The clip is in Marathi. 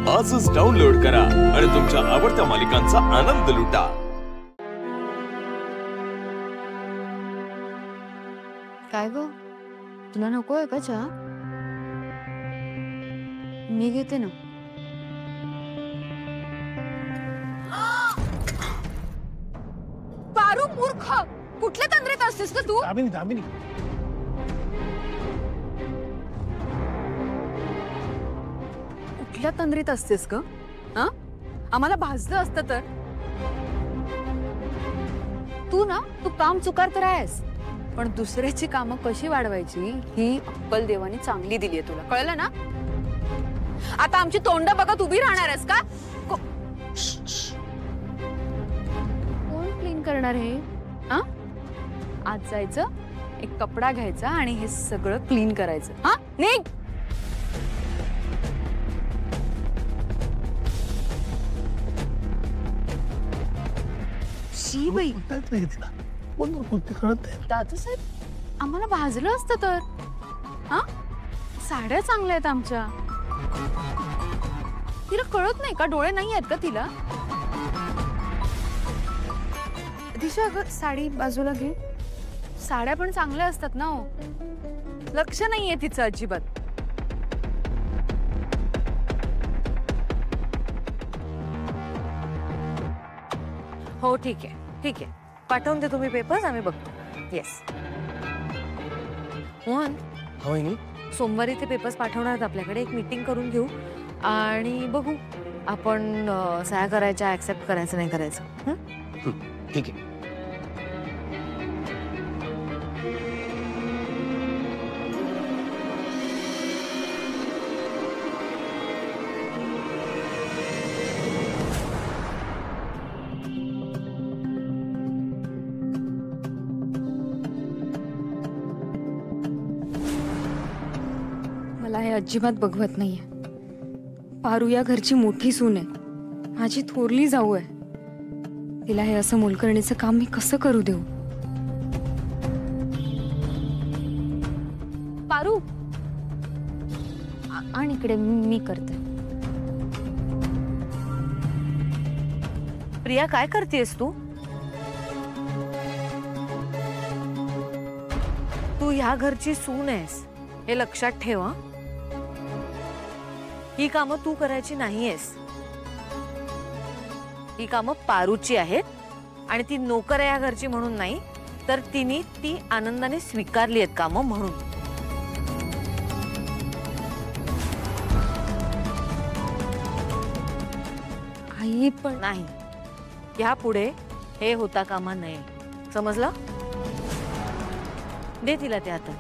आजच डाउनलोड करा आणि तुमच्या आवडत्या मालिकांचा आनंद लुटा। काय गो, तुला नकोय का चहा? मी घेते ना। पारू मूर्ख, कुठल्या तंद्रेत असतेस का तू? दामिनी कुठल्या तंद्रीत असतेस ग? हा, आम्हाला भाजलं असतं तर। तू काम चुकार तर आहेस, पण दुसऱ्याची कामं कशी वाढवायची ही अक्कल देवानी चांगली दिली आहे तुला, कळलं ना? आता आमची तोंड बघत उभी राहणार आहेस का? कोण क्लीन करणार हे? हा, आज जायचं, एक कपडा घ्यायचा आणि हे सगळं क्लीन करायचं। हा, निघ। शी बाई, दादू साहेब, आम्हाला भाजलं असतं तर। हा, साड्या चांगल्या आहेत आमच्या। तिला कळत नाही का? डोळे नाही आहेत का तिला? दिशा, अगं साडी बाजूला घे। साड्या पण चांगल्या असतात ना हो, लक्ष नाहीये तिचं अजिबात। हो ठीक आहे, ठीक आहे, पाठवून दे तुम्ही पेपर्स, आम्ही बघतो। येस मोहन, होय, सोमवारी ते पेपर्स पाठवणार आहेत आपल्याकडे। एक मीटिंग करून घेऊ आणि बघू आपण सह्या करायच्या, ऍक्सेप्ट करायचं नाही करायचं। ठीक आहे। मला हे अजिबात बघवत नाहीये। पारू या घरची मोठी सून आहे, माझी थोरली जाऊ आहे। तिला हे असं मोलकरणीचं काम मी कसं करू देऊ? पारू, आणि इकडे मी करते। प्रिया, काय करतेस तू? तू ह्या घरची सून आहेस, हे लक्षात ठेव। हं? ही कामं तू करायची नाहीयेस, ही कामं पारूची आहेत आणि ती नोकर आहे या घरची म्हणून नाही, तर तिने ती आनंदाने स्वीकारली आहेत कामं म्हणून। आई पण नाही, यापुढे हे होता कामा नये, समजलं? दे तिला ते आता।